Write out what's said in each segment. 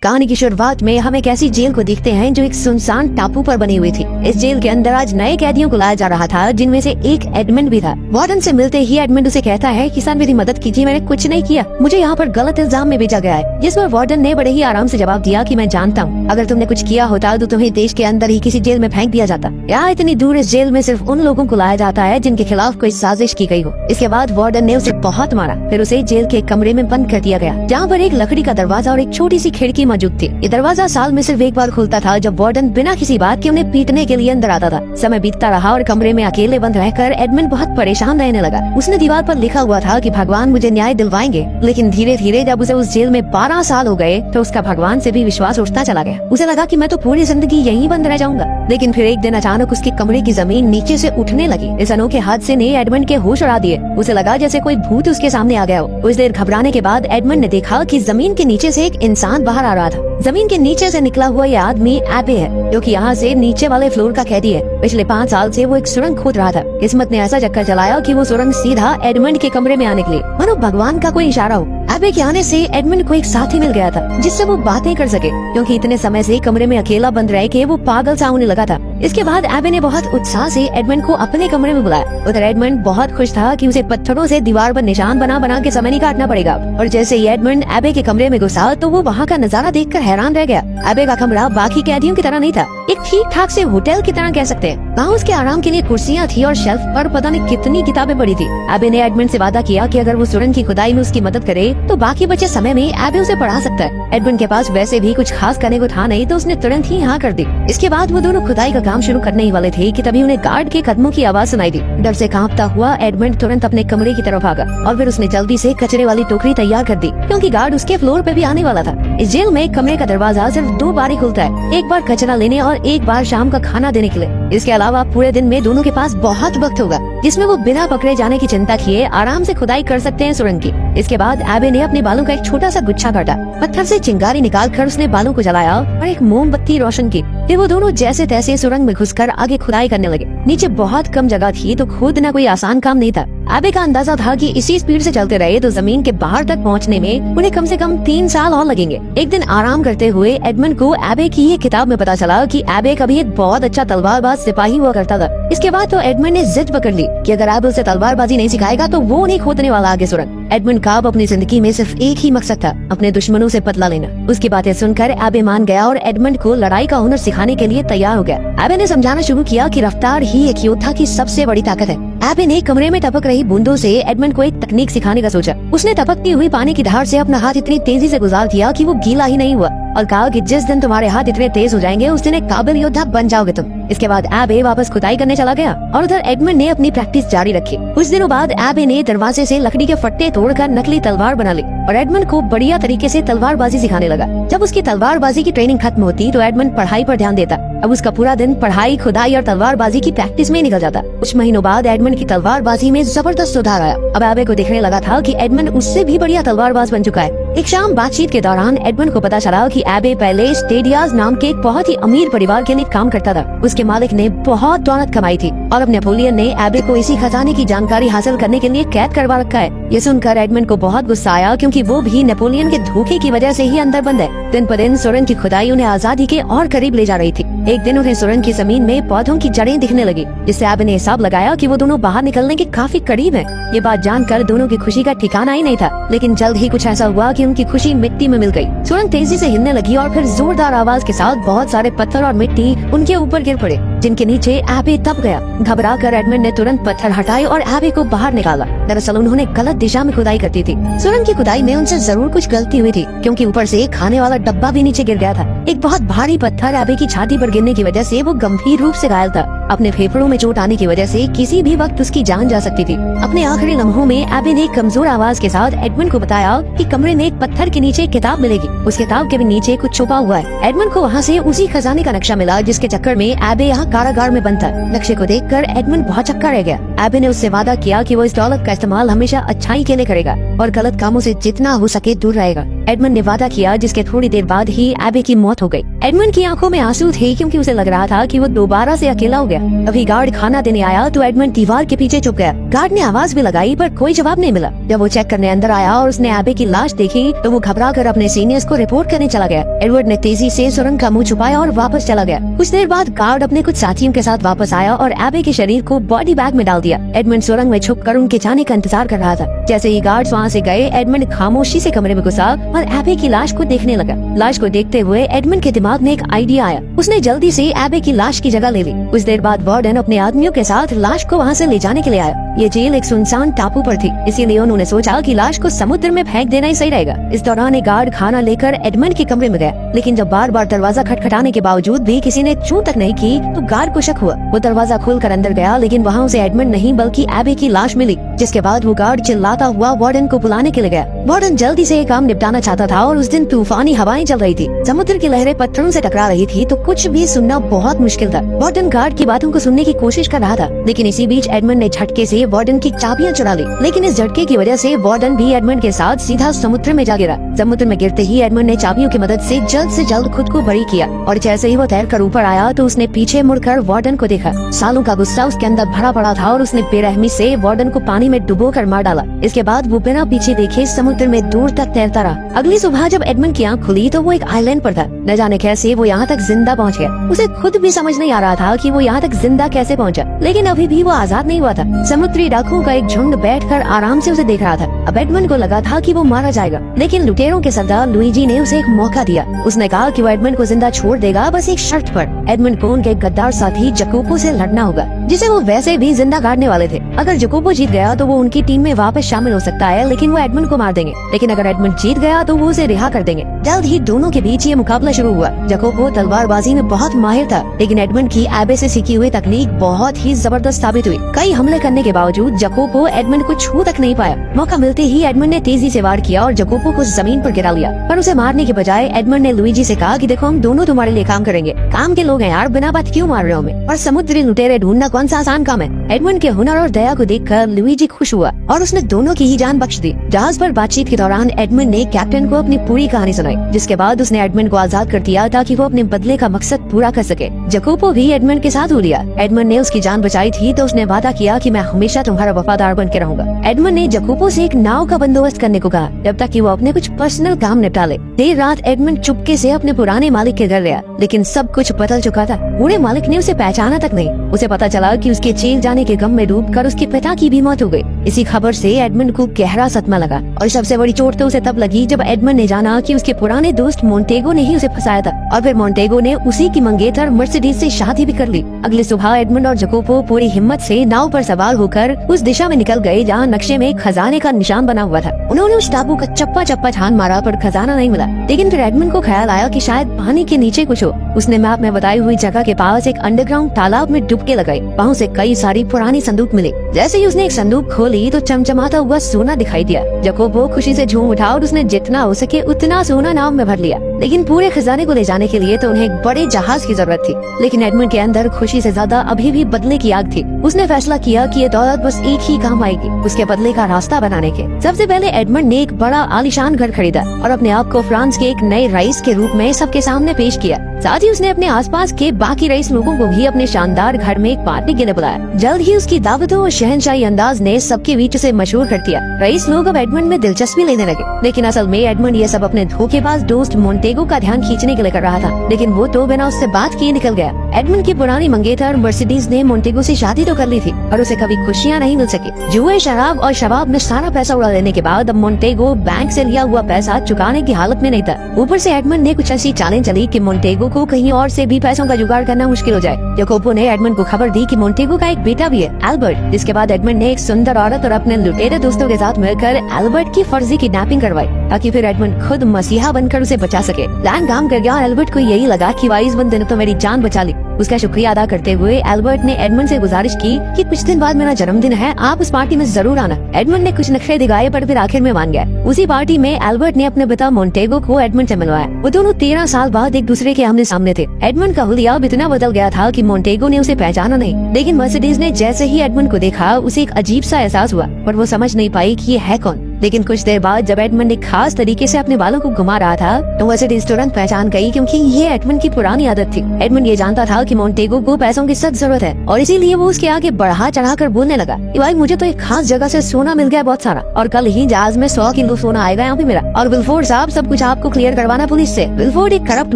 कहानी की शुरुआत में हम एक ऐसी जेल को देखते हैं जो एक सुनसान टापू पर बनी हुई थी। इस जेल के अंदर आज नए कैदियों को लाया जा रहा था, जिनमें से एक एडमंड भी था। वार्डन से मिलते ही एडमंड उसे कहता है कि सर मेरी मदद कीजिए, मैंने कुछ नहीं किया, मुझे यहाँ पर गलत इल्जाम में भेजा गया है। जिस पर वार्डन ने बड़े ही आराम से जवाब दिया कि मैं जानता हूँ, अगर तुमने कुछ किया होता तो तुम्हें देश के अंदर ही किसी जेल में फेंक दिया जाता। यहाँ इतनी दूर इस जेल में सिर्फ उन लोगों को लाया जाता है जिनके खिलाफ कोई साजिश की गई हो। इसके बाद वार्डन ने उसे बहुत मारा, फिर उसे जेल के कमरे में बंद कर दिया गया, जहाँ पर एक लकड़ी का दरवाजा और एक छोटी सी खिड़की मौजूद थी। ये दरवाजा साल में सिर्फ एक बार खुलता था, जब वार्डन बिना किसी बात के उन्हें पीटने के लिए अंदर आता था। समय बीतता रहा और कमरे में अकेले बंद रहकर एडमंड बहुत परेशान रहने लगा। उसने दीवार पर लिखा हुआ था कि भगवान मुझे न्याय दिलवाएंगे, लेकिन धीरे धीरे जब उसे उस जेल में 12 साल हो गए तो उसका भगवान से भी विश्वास उठता चला गया। उसे लगा कि मैं तो पूरी जिंदगी यहीं बंद रह जाऊंगा। लेकिन फिर एक दिन अचानक उसके कमरे की जमीन नीचे से उठने लगी। इस अनोखे हादसे ने एडमंड के होश उड़ा दिए। उसे लगा जैसे कोई भूत उसके सामने आ गया हो। कुछ देर घबराने के बाद एडमंड ने देखा कि जमीन के नीचे से एक इंसान बाहर आ रहा था। जमीन के नीचे से निकला हुआ ये आदमी एबे है, जो कि यहाँ से नीचे वाले फ्लोर का कैदी है। पिछले 5 साल से वो एक सुरंग खोद रहा था। किस्मत ने ऐसा चक्कर चलाया कि वो सुरंग सीधा एडमंड के कमरे में आने के लिए, मानो भगवान का कोई इशारा हो। एबे के आने से एडमंड को एक साथी मिल गया था, जिससे वो बातें कर सके, क्योंकि इतने समय से कमरे में अकेला बंद रह के वो पागल सा होने लगा था। इसके बाद एबे ने बहुत उत्साह से एडमंड को अपने कमरे में बुलाया। उधर एडमंड बहुत खुश था कि उसे पत्थरों से दीवार पर निशान बना बना के समय नहीं काटना पड़ेगा। और जैसे ही एडमंड एबे के कमरे में घुसा तो वो वहाँ का नजारा देखकर हैरान रह गया। एबे का कमरा बाकी कैदियों की तरह नहीं था, एक ठीक ठाक से होटल की तरह कह सकते हैं। वहाँ उसके आराम के लिए कुर्सियाँ थी और शेल्फ पर पता नहीं कितनी किताबें पड़ी थी। एबे ने एडमंड से वादा किया कि अगर वो सुरंग की खुदाई में उसकी मदद करे तो बाकी बचे समय में एबे उसे पढ़ा सकता है। एडमंड के पास वैसे भी कुछ खास करने को था नहीं, तो उसने तुरंत ही हाँ कर दी। इसके बाद वो दोनों खुदाई का काम शुरू करने ही वाले थे कि तभी उन्हें गार्ड के कदमों की आवाज सुनाई दी। डर से कांपता हुआ एडमंड तुरंत अपने कमरे की तरफ भागा और फिर उसने जल्दी से कचरे वाली टोकरी तैयार कर दी, क्योंकि गार्ड उसके फ्लोर पे भी आने वाला था। इस जेल में कमरे का दरवाजा सिर्फ 2 बार ही खुलता है, एक बार कचरा लेने और एक बार शाम का खाना देने के लिए। इसके अलावा पूरे दिन में दोनों के पास बहुत वक्त होगा, जिसमें वो बिना पकड़े जाने की चिंता किए आराम से खुदाई कर सकते हैं सुरंग की। इसके बाद एबे ने अपने बालों का एक छोटा सा गुच्छा काटा, पत्थर से चिंगारी निकालकर उसने बालों को जलाया और एक मोमबत्ती रोशन की। फिर वो दोनों जैसे तैसे सुरंग में घुसकर आगे खुदाई करने लगे। नीचे बहुत कम जगह थी, तो खोदना कोई आसान काम नहीं था। एबे का अंदाजा था कि इसी स्पीड से चलते रहे तो जमीन के बाहर तक पहुंचने में उन्हें कम से कम 3 साल और लगेंगे। एक दिन आराम करते हुए एडमंड को एबे की ये किताब में पता चला कि एबे कभी एक बहुत अच्छा तलवारबाज सिपाही हुआ करता था। इसके बाद तो एडमंड ने जिद पकड़ ली कि अगर एबे उसे तलवारबाजी नहीं सिखाएगा तो वो नहीं खोदने वाला आगे सुरंग। एडमंड का अब अपनी जिंदगी में सिर्फ एक ही मकसद था, अपने दुश्मनों से बदला लेना। उसकी बातें सुनकर एबे मान गया और एडमंड को लड़ाई का हुनर सिखाने के लिए तैयार हो गया। एबे ने समझाना शुरू किया कि रफ्तार ही एक योद्धा की सबसे बड़ी ताकत है। एबे ने कमरे में टपक रही बूंदों से एडमंड को एक तकनीक सिखाने का सोचा। उसने टपकती हुई पानी की धार से अपना हाथ इतनी तेजी से गुजार दिया कि वो गीला ही नहीं हुआ, और कहा कि जिस दिन तुम्हारे हाथ इतने तेज हो जाएंगे उस दिन एक काबिल योद्धा बन जाओगे तुम। इसके बाद एबे वापस खुदाई करने चला गया और उधर एडमंड ने अपनी प्रैक्टिस जारी रखी। कुछ दिनों बाद एबे ने दरवाजे से लकड़ी के फट्टे तोड़कर नकली तलवार बना ली और एडमंड को बढ़िया तरीके से तलवारबाजी सिखाने लगा। जब उसकी तलवारबाजी की ट्रेनिंग खत्म होती तो एडमंड पढ़ाई पर ध्यान देता। अब उसका पूरा दिन पढ़ाई, खुदाई और तलवारबाजी की प्रैक्टिस में निकल जाता। कुछ महीनों बाद एडमंड की तलवारबाजी में जबरदस्त सुधार आया। अब एबे को दिखने लगा था कि एडमंड उससे भी बढ़िया तलवारबाज बन चुका है। एक शाम बातचीत के दौरान एडमंड को पता चला कि एबे पहले स्टेडियाज नाम के एक बहुत ही अमीर परिवार के लिए काम करता था। उसके मालिक ने बहुत दौलत कमाई थी और अब नेपोलियन ने एबे को इसी खजाने की जानकारी हासिल करने के लिए कैद करवा रखा है। ये सुनकर एडमंड को बहुत गुस्सा आया, क्योंकि वो भी नेपोलियन के धोखे की वजह से ही अंदर बंद है। दिन पर दिन सुरंग की खुदाई उन्हें आजादी के और करीब ले जा रही थी। एक दिन उन्हें सुरंग की जमीन में पौधों की जड़ें दिखने लगी, जिससे एबे ने हिसाब लगाया कि वो दोनों बाहर निकलने के काफी करीब हैं। ये बात जानकर दोनों की खुशी का ठिकाना ही नहीं था। लेकिन जल्द ही कुछ ऐसा हुआ कि उनकी खुशी मिट्टी में मिल गई। सुरंग तेजी से हिलने लगी और फिर जोरदार आवाज के साथ बहुत सारे पत्थर और मिट्टी उनके ऊपर गिर पड़े, जिनके नीचे एबे दब गया। घबराकर एडमंड ने तुरंत पत्थर हटाए और एबे को बाहर निकाला। दरअसल उन्होंने गलत दिशा में खुदाई करती थी। सुरंग की खुदाई में उनसे जरूर कुछ गलती हुई थी, क्योंकि ऊपर से खाने वाला डब्बा भी नीचे गिर गया था। एक बहुत भारी पत्थर एबे की छाती पर गिरने की वजह से वो गंभीर रूप से घायल था। अपने फेफड़ों में चोट आने की वजह से किसी भी वक्त उसकी जान जा सकती थी। अपने आखिरी लम्हों में एबे ने कमजोर आवाज के साथ एडमंड को बताया कि कमरे में एक पत्थर के नीचे एक किताब मिलेगी। उस किताब के भी नीचे कुछ छुपा हुआ है। एडमंड को वहाँ से उसी खजाने का नक्शा मिला जिसके चक्कर में एबे यहाँ कारागार में बंद था। नक्शे को देखकर एडमंड बहुत चक्का रह गया। एबी ने उससे वादा किया कि वो इस दौलत का इस्तेमाल हमेशा अच्छाई के लिए करेगा और गलत कामों से जितना हो सके दूर रहेगा। एडमंड ने वादा किया, जिसके थोड़ी देर बाद ही एबी की मौत हो गई। एडमंड की आंखों में आंसू थे क्योंकि उसे लग रहा था कि वो दोबारा से अकेला हो गया। अभी गार्ड खाना देने आया तो एडमंड दीवार के पीछे छुप गया। गार्ड ने आवाज भी लगाई पर कोई जवाब नहीं मिला। जब वो चेक करने अंदर आया और उसने एबी की लाश देखी तो वो घबराकर अपने सीनियर्स को रिपोर्ट करने चला गया। एडवर्ड ने तेजी से सुरंग का मुंह छुपाया और वापस चला गया। कुछ देर बाद गार्ड अपने कुछ साथियों के साथ वापस आया और एबी के शरीर को बॉडी बैग में डाल दिया। एडमंड सुरंग में छुपकर उनके जाने का इंतजार कर रहा था। जैसे ही गार्ड्स वहाँ से गए, एडमंड खामोशी से कमरे में घुसा और एबी की लाश को देखने लगा। लाश को देखते हुए एडमंड के दिमाग में एक आइडिया आया। उसने जल्दी से एबी की लाश की जगह ले ली। कुछ देर बाद वार्डन अपने आदमियों के साथ लाश को वहाँ से ले जाने के लिए आया। ये जेल एक सुनसान टापू पर थी, इसीलिए उन्होंने सोचा कि लाश को समुद्र में फेंक देना ही सही रहेगा। इस दौरान एक गार्ड खाना लेकर एडमंड के कमरे में गया, लेकिन जब बार बार दरवाजा खटखटाने के बावजूद भी किसी ने छू तक नहीं की तो गार्ड को शक हुआ। वो दरवाजा खोलकर अंदर गया, लेकिन वहाँ उसे एडमंड नहीं बल्कि एबी की लाश मिली। जिसके बाद वो गार्ड चिल्लाता हुआ वार्डन को बुलाने के लिए गया। वार्डन जल्दी से ये काम निपटाना चाहता था और उस दिन तूफानी हवाएं चल रही थी। समुद्र की लहरें पत्थरों से टकरा रही थी तो कुछ भी सुनना बहुत मुश्किल था। वार्डन गार्ड की बातों को सुनने की कोशिश कर रहा था, लेकिन इसी बीच एडमंड ने झटके से वार्डन की चाबियां चुरा ली। लेकिन इस झटके की वजह से वार्डन भी एडमंड के साथ सीधा समुद्र में जा गिरा। समुद्र में गिरते ही एडमंड ने चाबियों की मदद से जल्द खुद को बरी किया और जैसे ही वो तैरकर ऊपर आया तो उसने पीछे मुड़कर वार्डन को देखा। सालों का गुस्सा उसके अंदर भरा पड़ा था और उसने बेरहमी से वार्डन को पानी में डुबोकर मार डाला। इसके बाद वो बिना पीछे देखे समुद्र में दूर तक तैरता रहा। अगली सुबह जब एडमंड की आंख खुली तो वो एक आइलैंड पर था। न जाने कैसे वो यहाँ तक जिंदा पहुँच गया। उसे खुद भी समझ नहीं आ रहा था कि वो यहाँ तक जिंदा कैसे पहुँचा, लेकिन अभी भी वो आजाद नहीं हुआ था। समुद्री डाकुओं का एक झुंड बैठकर आराम से उसे देख रहा था। अब एडमंड को लगा था कि वो मारा जाएगा, लेकिन लुटेरों के सरदार लुइजी ने उसे एक मौका दिया। उसने कहा कि वो एडमंड को जिंदा छोड़ देगा, बस एक शर्त पर। एडमंड को उनके गद्दार साथी जकोपो से लड़ना होगा, जिसे वो वैसे भी जिंदा गाड़ने वाले थे। अगर जकोपो जीत गया तो वो उनकी टीम में वापस शामिल हो सकता है, लेकिन वो एडमंड को मार देंगे। लेकिन अगर एडमंड जीत गया तो वो उसे रिहा कर देंगे। जल्द ही दोनों के बीच ये मुकाबला शुरू हुआ। जकोपो तलवारबाजी में बहुत माहिर था, लेकिन एडमंड की एबे से सीखी हुई तकनीक बहुत ही जबरदस्त साबित हुई। कई हमले करने के बावजूद जकोपो एडमंड को छू तक नहीं पाया। मौका मिलते ही एडमंड ने तेजी से वार किया और जकोपो को जमीन पर गिरा लिया। पर उसे मारने के बजाय एडमंड ने लुइजी से कहा कि देखो, हम दोनों तुम्हारे लिए काम करेंगे। काम के लोग हैं यार, बिना बात क्यों मार रहे हो हमें? और समुद्री लुटेरे ढूंढना कौन सा आसान काम है? एडमंड के हुनर और दया को देखकर लुइजी खुश हुआ और उसने दोनों की ही जान बख्श दी। जहाज पर बातचीत के दौरान एडमंड ने कैप्टन को अपनी पूरी कहानी सुनाई, जिसके बाद उसने एडमंड को आजाद कर दिया ताकि वो अपने बदले का मकसद पूरा कर सके। जकोपो भी एडमंड के साथ हो लिया। एडमंड ने उसकी जान बचाई थी तो उसने वादा किया कि मैं हमेशा तुम्हारा वफादार बन के रहूंगा। एडमंड ने जकोपो से एक नाव का बंदोबस्त करने को कहा, जब तक कि वो अपने कुछ पर्सनल काम निपटा ले। देर रात एडमंड चुपके से अपने पुराने मालिक के घर गया, लेकिन सब कुछ बदल चुका था। बूढ़े मालिक ने उसे पहचाना तक नहीं। उसे पता चला कि उसके जेल जाने के गम में डूबकर उसके पिता की भी मौत हो गई। इसी खबर से एडमंड को गहरा सदमा लगा और सबसे बड़ी चोट तो उसे तब लगी जब एडमंड ने जाना कि उसके पुराने दोस्त मोंटेगो ने ही उसे फंसाया था और फिर मोंटेगो ने उसी की मंगेतर मर्सिडीज से शादी भी कर ली। अगली सुबह एडमंड और जकोपो पूरी हिम्मत से नाव पर सवार होकर उस दिशा में निकल गए जहाँ नक्शे में खजाने का निशान बना हुआ था। उन्होंने उस टापू का चप्पा चप्पा छान मारा पर खजाना नहीं मिला, लेकिन फिर एडमंड को ख्याल आया कि शायद पानी के नीचे कुछ हो। उसने मैप में बताई हुई जगह के पास एक अंडरग्राउंड तालाब में डुबकी लगाई। वहाँ से कई सारी पुरानी संदूक मिली। जैसे ही उसने एक संदूक खोली तो चमचमाता हुआ सोना दिखाई दिया। जकोपो खुशी से झूम उठा और उसने जितना हो सके उतना सोना नाव में भर लिया, लेकिन पूरे खजाने को ले जाने के लिए तो उन्हें एक बड़े जहाज की जरूरत थी। लेकिन एडमंड के अंदर खुशी से ज्यादा अभी भी बदले की आग थी। उसने फैसला किया कि ये दौलत बस एक ही काम आएगी, उसके बदले का रास्ता बनाने के। सबसे पहले एडमंड ने एक बड़ा आलीशान घर खरीदा और अपने आप को फ्रांस के एक नए रईस के रूप में सबके सामने पेश किया। साथ ही उसने अपने आसपास के बाकी रईस लोगों को भी अपने शानदार घर में एक पार्टी के लिए बुलाया। जल्द ही उसकी दावतों और शहनशाही अंदाज ने सबके बीच उसे मशहूर कर दिया। रईस लोग अब एडमंड में दिलचस्पी लेने लगे, लेकिन असल में एडमंड ये सब अपने धोखेबाज दोस्त मोंटेगो का ध्यान खींचने के लिए कर रहा था, लेकिन वो तो बिना उससे बात किए निकल गया। एडमंड की पुरानी मंगेतर मर्सिडीज ने मोंटेगो से शादी तो कर ली थी और उसे कभी खुशियाँ नहीं मिल सकी। जुए, शराब और शबाब में सारा पैसा उड़ा लेने के बाद अब मोंटेगो बैंक से लिया हुआ पैसा चुकाने की हालत में नहीं था। ऊपर से एडमंड ने कुछ ऐसी चालें चली कि मोंटेगो को कहीं और से भी पैसों का जुगाड़ करना मुश्किल हो जाए। जकोपो ने एडमंड को खबर दी कि मोंटेगो का एक बेटा भी है, एल्बर्ट। जिसके बाद एडमंड ने एक सुंदर औरत और अपने लुटेरे दोस्तों के साथ मिलकर एल्बर्ट की फर्जी किडनैपिंग करवाई ताकि फिर एडमंड खुद मसीहा बनकर उसे बचा सके। प्लान काम कर गया। एल्बर्ट को यही लगा कि वाइज बंदे ने तो मेरी जान बचा ली। उसका शुक्रिया अदा करते हुए एल्बर्ट ने एडमंड से गुजारिश की कि कुछ दिन बाद मेरा जन्मदिन है, आप उस पार्टी में जरूर आना। एडमंड ने कुछ नखरे दिखाए पर फिर आखिर में मान गया। उसी पार्टी में एल्बर्ट ने अपने पिता मोंटेगो को एडमंड से मिलवाया। वो दोनों 13 साल बाद एक दूसरे के आमने सामने थे। एडमंड का हुलिया अब इतना बदल गया था कि मोंटेगो ने उसे पहचाना नहीं, लेकिन मर्सिडीज ने जैसे ही एडमंड को देखा उसे एक अजीब सा एहसास हुआ, पर वो समझ नहीं पाई कि ये है कौन। लेकिन कुछ देर बाद जब एडमंड एक खास तरीके से अपने बालों को घुमा रहा था तो मर्सिडीज तुरंत पहचान गई, क्योंकि ये एडमंड की पुरानी आदत थी। एडमंड ये जानता था कि मोंटेगो को पैसों की सख्त जरूरत है और इसीलिए वो उसके आगे बढ़ा चढ़ा कर बोलने लगा कि भाई मुझे तो एक खास जगह से सोना मिल गया बहुत सारा, और कल ही जहाज में 100 किलो सोना आएगा यहाँ पे मेरा, और विलफोर्ड साहब सब कुछ आपको क्लियर करवाना पुलिस से। विलफोर्ड एक करप्ट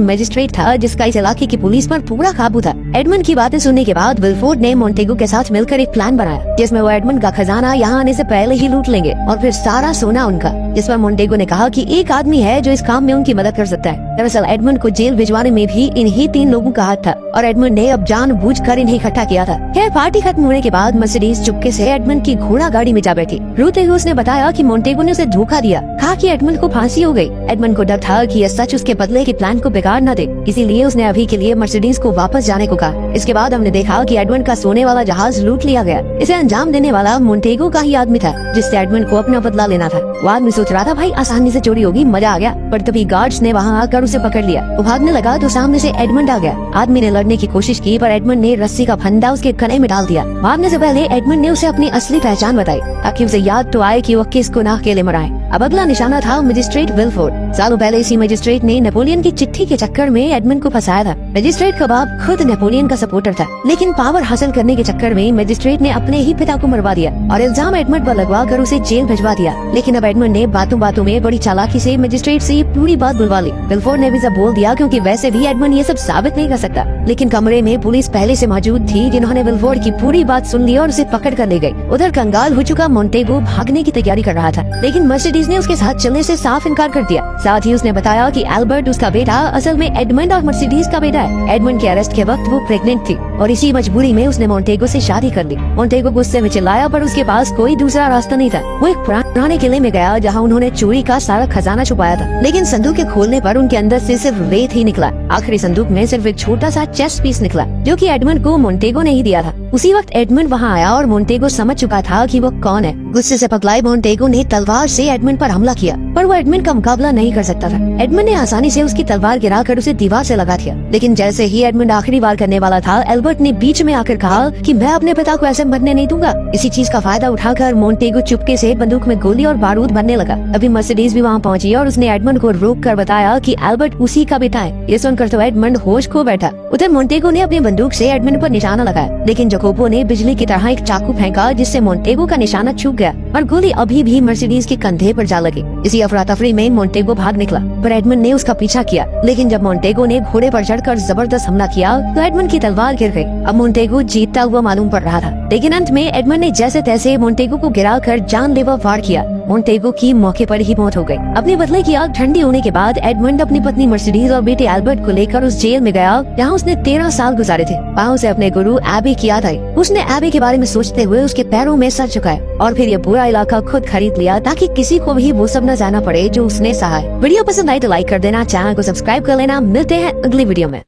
मजिस्ट्रेट था जिसका इस इलाके की पुलिस पर पूरा काबू था। एडमंड की बातें सुनने के बाद विलफोर्ड ने मोंटेगो के साथ मिलकर एक प्लान बनाया जिसमें वो एडमंड का खजाना यहाँ आने से पहले ही लूट लेंगे और फिर सारा सोना उनका। जिस पर मोंटेगो ने कहा कि एक आदमी है जो इस काम में उनकी मदद कर सकता है। दरअसल एडमंड को जेल भिजवाने में भी इन्हीं 3 लोगों का हाथ था और एडमंड ने अब जानबूझकर इन्हें इकट्ठा किया था। खैर पार्टी खत्म होने के बाद मर्सिडीज चुपके से एडमंड की घोड़ा गाड़ी में जा बैठी। रोते हुए उसने बताया कि मोंटेगो ने उसे धोखा दिया, कहा कि एडमंड को फांसी हो गई। एडमंड को डर था कि यह सच उसके बदले के प्लान को बिगाड़ न दे, इसीलिए उसने अभी के लिए मर्सिडीज को वापस जाने को कहा। इसके बाद हमने देखा कि एडमंड का सोने वाला जहाज लूट लिया गया। इसे अंजाम देने वाला मोंटेगो का ही आदमी था जिससे एडमंड को अपना बदला लेना था। वो आदमी सोच रहा था भाई आसानी से चोरी होगी, मजा आ गया, पर तभी गार्ड्स ने वहाँ आकर उसे पकड़ लिया। वो भागने लगा तो सामने से एडमंड आ गया। आदमी ने लड़ने की कोशिश की पर एडमंड ने रस्सी का फंदा उसके गले में डाल दिया। भागने से पहले एडमंड ने उसे अपनी असली पहचान बताई ताकि उसे याद तो आए कि वो किस गुनाह के लिए मरा है। अब अगला निशाना था मजिस्ट्रेट विलफोर्ड। सालों पहले इसी मजिस्ट्रेट ने नेपोलियन की चिट्ठी के चक्कर में एडमंड को फंसाया था। मजिस्ट्रेट का बाप खुद नेपोलियन का सपोर्टर था, लेकिन पावर हासिल करने के चक्कर में मजिस्ट्रेट ने अपने ही पिता को मरवा दिया और इल्जाम एडमंड पर लगवा कर उसे जेल भिजवा दिया। लेकिन अब एडमंड ने बातों बातों में बड़ी चालाकी से मजिस्ट्रेट से ये पूरी बात बुलवा ली। विलफोर्ड ने भी सब बोल दिया क्योंकि वैसे भी एडमंड ये सब साबित नहीं कर सकता। लेकिन कमरे में पुलिस पहले से मौजूद थी जिन्होंने विलफोर्ड की पूरी बात सुन ली और उसे पकड़ कर ले गई। उधर कंगाल हो चुका मोंटेगो भागने की तैयारी कर रहा था, लेकिन मर्सिडीज ने उसके साथ चलने से साफ इनकार कर दिया। साथ ही उसने बताया कि एल्बर्ट उसका बेटा असल में एडमंड और मर्सिडीज का बेटा है। एडमंड के अरेस्ट के वक्त वो प्रेग्नेंट थी और इसी मजबूरी में उसने मोंटेगो से शादी कर ली। मोंटेगो गुस्से में चिल्लाया पर उसके पास कोई दूसरा रास्ता नहीं था। वो एक पुराने किले में गया जहाँ उन्होंने चोरी का सारा खजाना छुपाया था, लेकिन संदूक के खोलने पर उनके अंदर से सिर्फ रेत ही निकला। आखिरी संदूक में सिर्फ एक छोटा सा चेस्ट पीस निकला जो कि एडमंड को मोंटेगो ने ही दिया था। उसी वक्त एडमंड वहाँ आया और मोंटेगो समझ चुका था कि वो कौन है। गुस्से से पगलाए मोंटेगो ने तलवार से एडमंड पर हमला किया, पर वो एडमंड का मुकाबला नहीं कर सकता था। एडमंड ने आसानी से उसकी तलवार गिराकर उसे दीवार से लगा दिया, लेकिन जैसे ही एडमंड आखिरी वार करने वाला था, एल्बर्ट ने बीच में आकर कहा कि मैं अपने पिता को ऐसे मरने नहीं दूंगा। इसी चीज का फायदा उठाकर मोंटेगो चुपके से बंदूक में गोली और बारूद भरने लगा। अभी मर्सिडीज भी वहाँ पहुंची और उसने एडमंड को रोक कर बताया कि एल्बर्ट उसी का बेटा है। ये सुनकर तो एडमंड होश खो बैठा। उधर मोंटेगो ने अपनी बंदूक से एडमंड पर निशाना लगाया, लेकिन जकोबो ने बिजली की तरह एक चाकू फेंका जिससे मोंटेगो का निशाना चूक गया और गोली अभी भी मर्सिडीज के कंधे पर जा लगी। इसी अफरा तफरी में मोंटेगो भाग निकला, पर एडमंड ने उसका पीछा किया। लेकिन जब मोंटेगो ने घोड़े पर चढ़कर जबरदस्त हमला किया तो एडमंड की तलवार गिर गई। अब मोंटेगो जीतता हुआ मालूम पड़ रहा था, लेकिन अंत में एडमंड ने जैसे तैसे मोंटेगो को गिराकर जानलेवा वार किया। मोंटेगो की मौके पर ही मौत हो गई। अपने बदले की आग ठंडी होने के बाद एडमंड अपनी पत्नी मर्सिडीज और बेटे एल्बर्ट को लेकर उस जेल में गया जहाँ उसने 13 साल गुजारे थे। वहाँ उसे अपने गुरु एबी की याद आई। उसने एबी के बारे में सोचते हुए उसके पैरों में सर झुकाया और फिर ये पूरा इलाका खुद खरीद लिया ताकि किसी को भी वो सब न जाना पड़े जो उसने सहा है। वीडियो पसंद आए तो लाइक कर देना, चैनल को सब्सक्राइब कर लेना। मिलते हैं अगली वीडियो में।